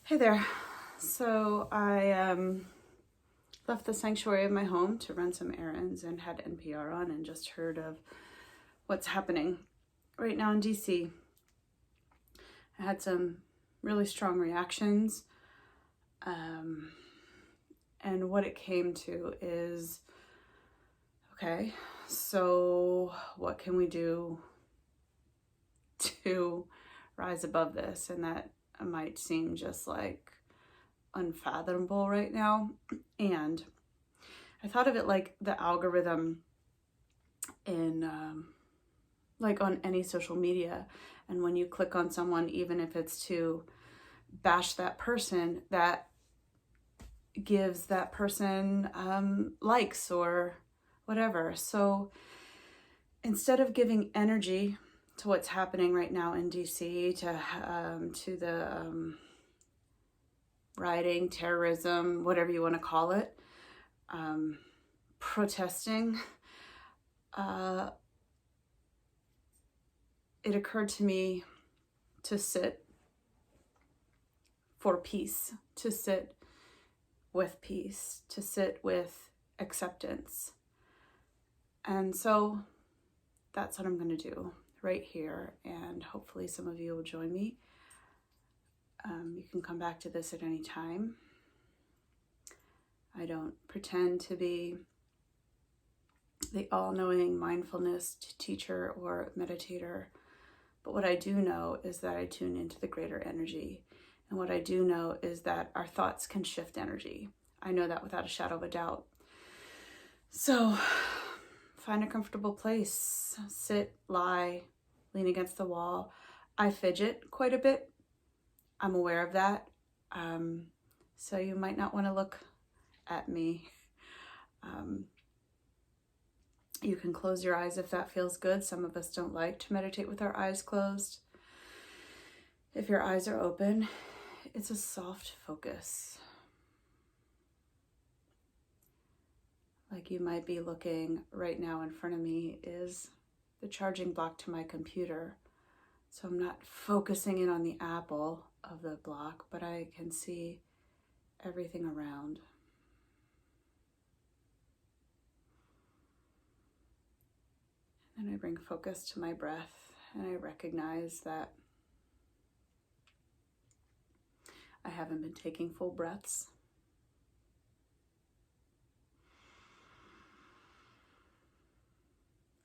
Hey there. So I left the sanctuary of my home to run some errands and had NPR on and just heard of what's happening right now in DC. I had some really strong reactions. And what it came to is, okay, so what can we do to rise above this? And that might seem just like unfathomable right now. And I thought of it like the algorithm in like on any social media. And when you click on someone, even if it's to bash that person, that gives that person likes or whatever. So instead of giving energy to what's happening right now in DC, to the rioting, terrorism, whatever you want to call it, protesting, it occurred to me to sit for peace, to sit with peace, to sit with acceptance. And so that's what I'm going to do right here. And hopefully some of you will join me. You can come back to this at any time. I don't pretend to be the all-knowing mindfulness teacher or meditator, but what I do know is that I tune into the greater energy. And what I do know is that our thoughts can shift energy. I know that without a shadow of a doubt. So find a comfortable place, sit, lie, lean against the wall. I fidget quite a bit. I'm aware of that. So you might not want to look at me. You can close your eyes if that feels good. Some of us don't like to meditate with our eyes closed. If your eyes are open, it's a soft focus. Like you might be looking right now in front of me is the charging block to my computer. So I'm not focusing in on the apple of the block, but I can see everything around. And I bring focus to my breath, and I recognize that I haven't been taking full breaths.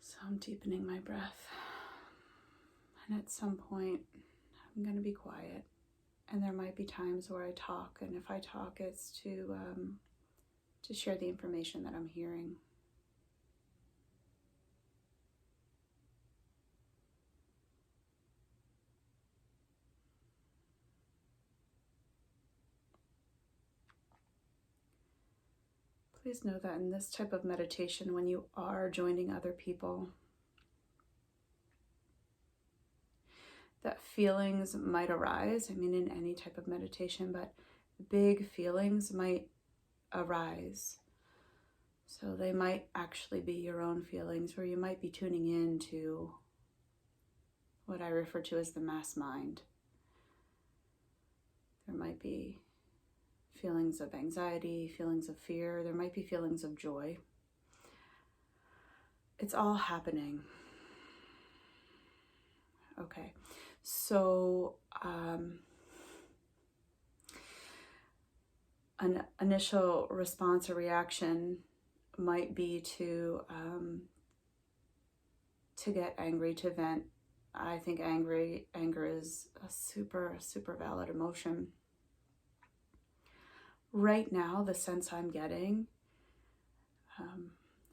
So I'm deepening my breath. And at some point, I'm going to be quiet. And there might be times where I talk, and if I talk, it's to share the information that I'm hearing. Please know that in this type of meditation, when you are joining other people, that feelings might arise. I mean, in any type of meditation, but big feelings might arise. So they might actually be your own feelings, or you might be tuning in to what I refer to as the mass mind. There might be feelings of anxiety, feelings of fear. There might be feelings of joy. It's all happening. Okay, so an initial response or reaction might be to get angry, to vent. I think anger is a super valid emotion. Right now, the sense I'm getting,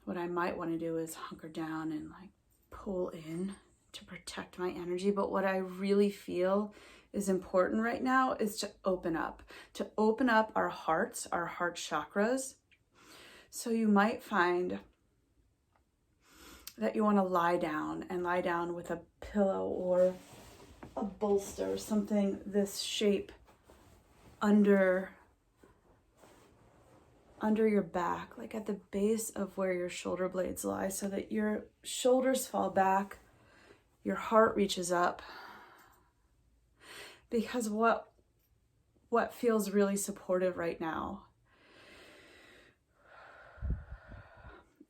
what I might want to do is hunker down and like pull in to protect my energy. But what I really feel is important right now is to open up our hearts, our heart chakras. So you might find that you want to lie down with a pillow or a bolster, something this shape under your back, like at the base of where your shoulder blades lie, so that your shoulders fall back, your heart reaches up. Because what what feels really supportive right now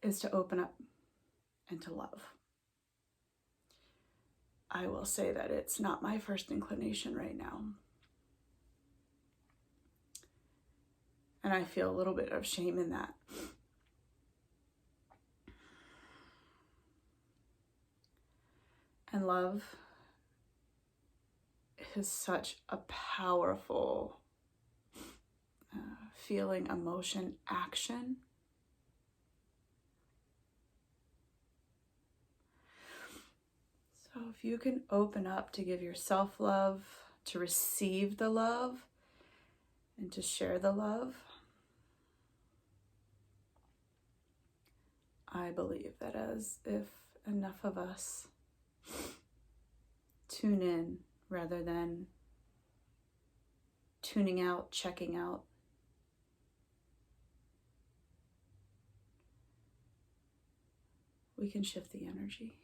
is to open up and to love. I will say that it's not my first inclination right now. And I feel a little bit of shame in that. And love is such a powerful feeling, emotion, action. So if you can open up to give yourself love, to receive the love, and to share the love, I believe that as if enough of us tune in rather than tuning out, checking out, we can shift the energy.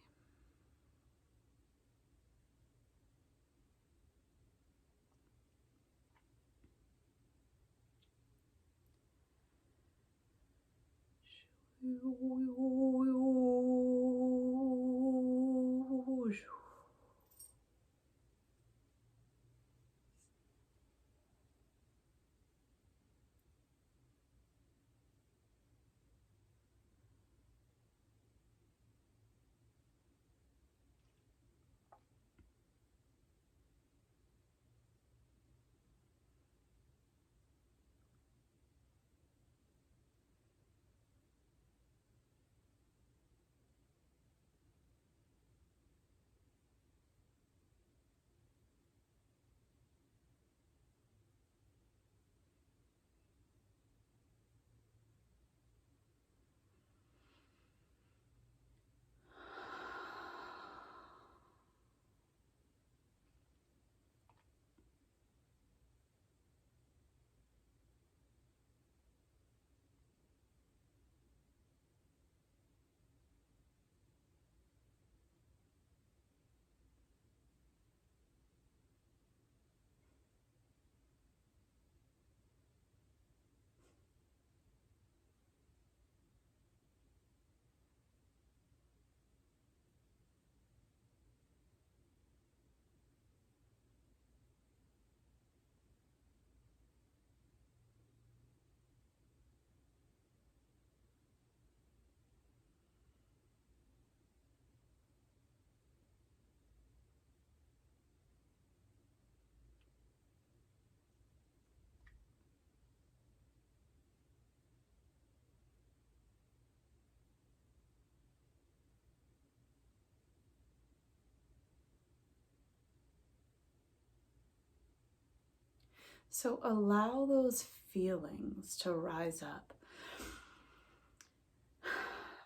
So allow those feelings to rise up.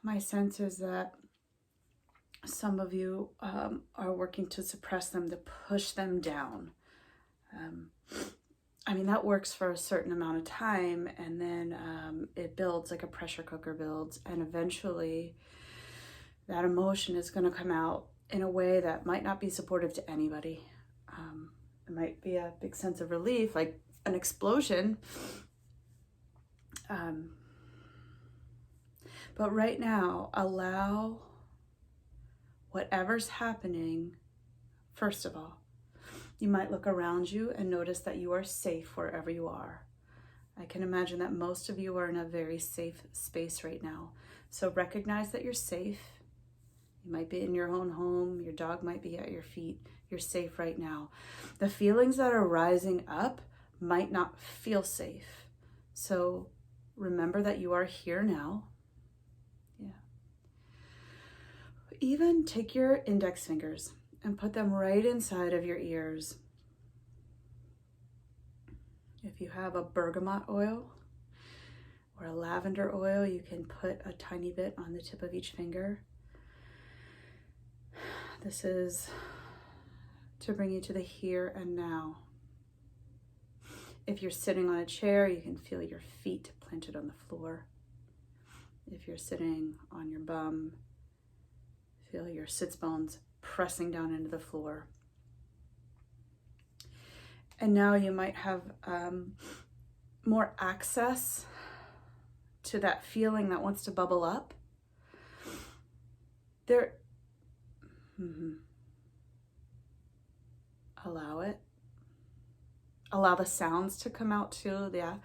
My sense is that some of you are working to suppress them, to push them down. I mean, that works for a certain amount of time, and then it builds like a pressure cooker builds, and eventually that emotion is going to come out in a way that might not be supportive to anybody. It might be a big sense of relief, like an explosion. But right now, allow whatever's happening. First of all, you might look around you and notice that you are safe wherever you are. I can imagine that most of you are in a very safe space right now. So recognize that you're safe. You might be in your own home. Your dog might be at your feet. You're safe right now. The feelings that are rising up might not feel safe. So remember that you are here now. Yeah. Even take your index fingers and put them right inside of your ears. If you have a bergamot oil or a lavender oil, you can put a tiny bit on the tip of each finger. This is to bring you to the here and now. If you're sitting on a chair, you can feel your feet planted on the floor. If you're sitting on your bum, feel your sits bones pressing down into the floor. And now you might have more access to that feeling that wants to bubble up. There, allow it. Allow the sounds to come out too. Yeah,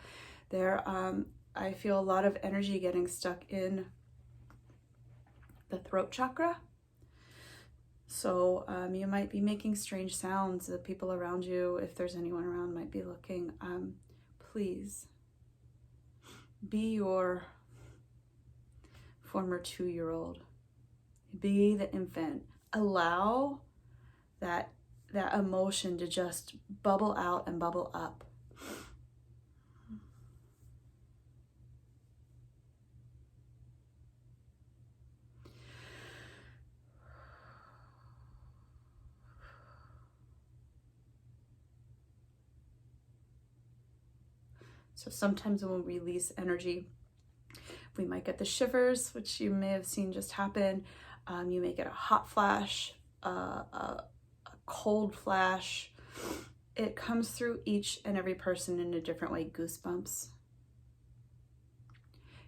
I feel a lot of energy getting stuck in the throat chakra. So you might be making strange sounds. The people around you, if there's anyone around, might be looking. Please be your former 2-year-old. Be the infant. Allow that emotion to just bubble out and bubble up. So sometimes when we release energy, we might get the shivers, which you may have seen just happen. You may get a hot flash, a cold flash. It comes through each and every person in a different way. Goosebumps.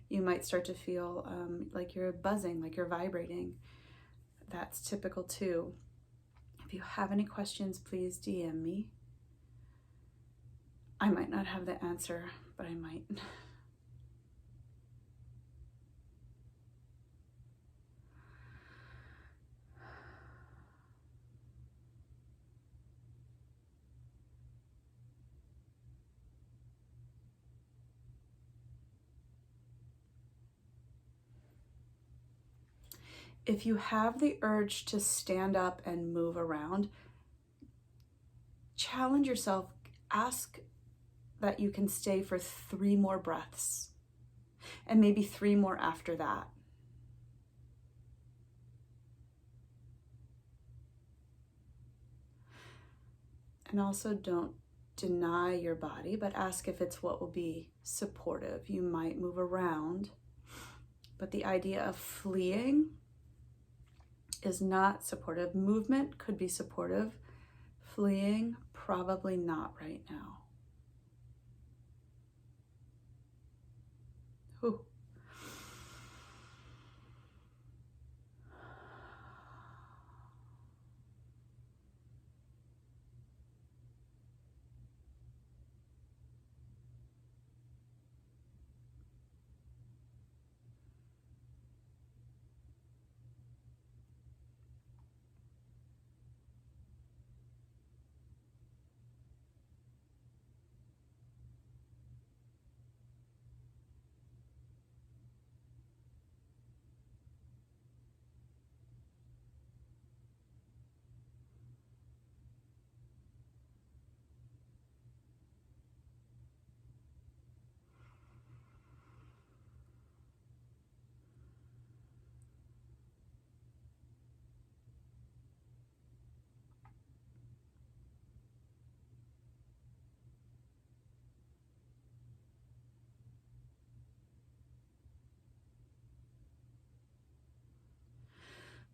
You might start to feel like you're buzzing, like you're vibrating. That's typical too. If you have any questions, please DM me. I might not have the answer, but I might. If you have the urge to stand up and move around, challenge yourself. Ask that you can stay for 3 more breaths and maybe 3 more after that. And also don't deny your body, but ask if it's what will be supportive. You might move around, but the idea of fleeing is not supportive. Movement could be supportive. Fleeing, probably not right now. Whew.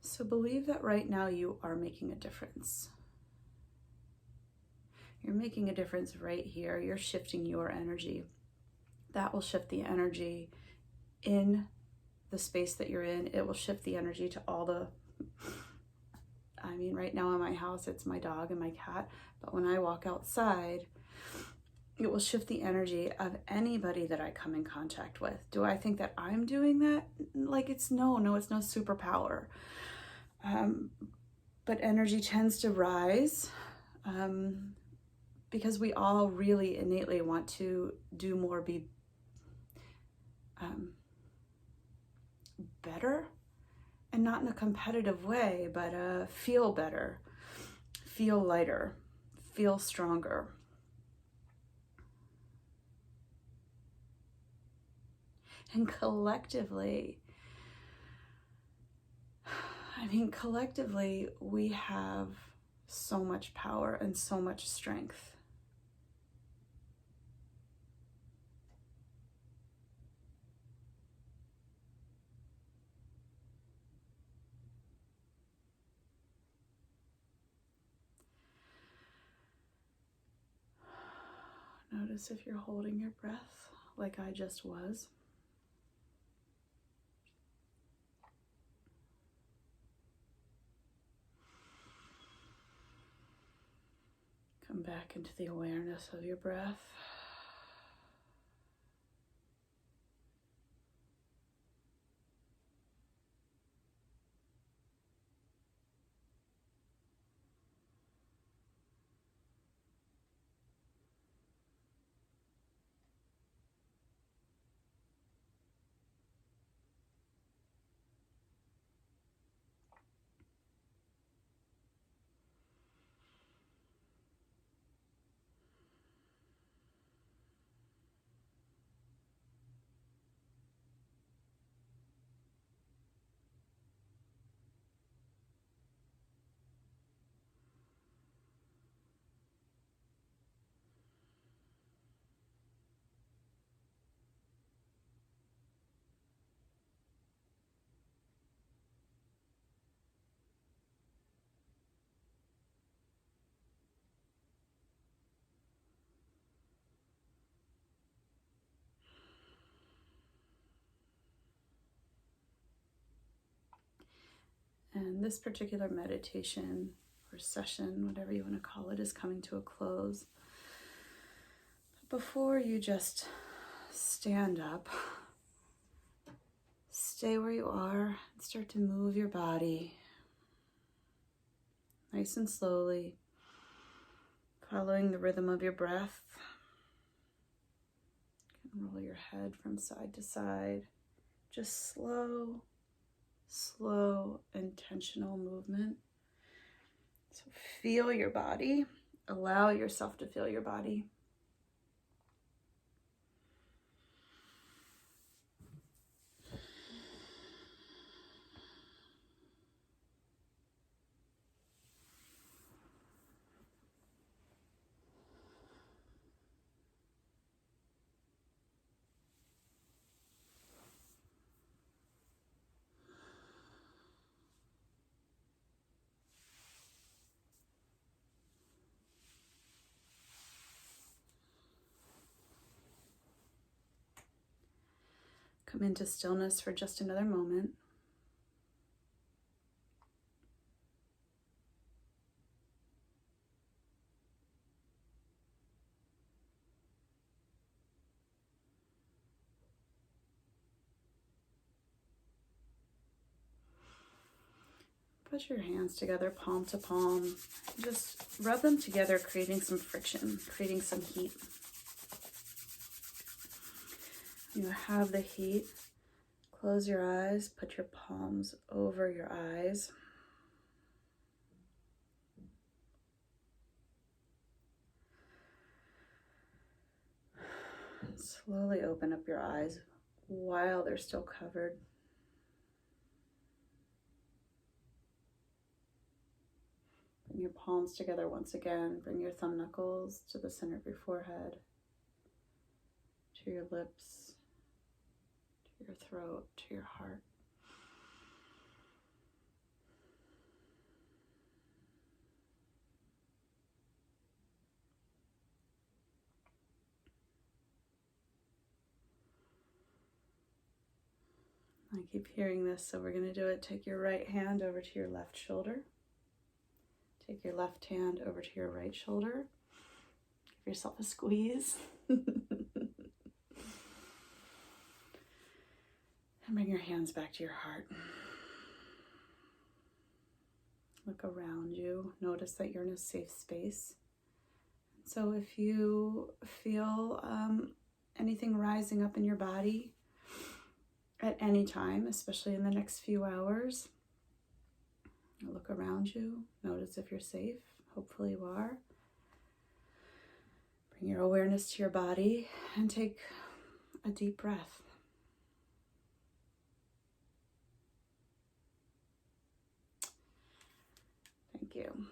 So believe that right now you are making a difference. You're making a difference right here. You're shifting your energy. That will shift the energy in the space that you're in. It will shift the energy to all the, right now in my house, it's my dog and my cat. But when I walk outside, it will shift the energy of anybody that I come in contact with. Do I think that I'm doing that? It's no superpower. But energy tends to rise because we all really innately want to do more, be better, and not in a competitive way, but feel better, feel lighter, feel stronger. And collectively, we have so much power and so much strength. Notice if you're holding your breath like I just was. Come back into the awareness of your breath. And this particular meditation or session, whatever you want to call it, is coming to a close. But before you just stand up, stay where you are and start to move your body nice and slowly, following the rhythm of your breath. You can roll your head from side to side. Just slow, intentional movement. So feel your body. Allow yourself to feel your body. Come into stillness for just another moment. Put your hands together, palm to palm. Just rub them together, creating some friction, creating some heat. You have the heat. Close your eyes, put your palms over your eyes. Slowly open up your eyes while they're still covered. Bring your palms together once again. Bring your thumb knuckles to the center of your forehead, to your lips, to your throat, to your heart. I keep hearing this, so we're going to do it. Take your right hand over to your left shoulder. Take your left hand over to your right shoulder. Give yourself a squeeze. And bring your hands back to your heart. Look around you. Notice that you're in a safe space. So if you feel anything rising up in your body at any time, especially in the next few hours, look around you. Notice if you're safe. Hopefully you are. Bring your awareness to your body and take a deep breath. Thank you.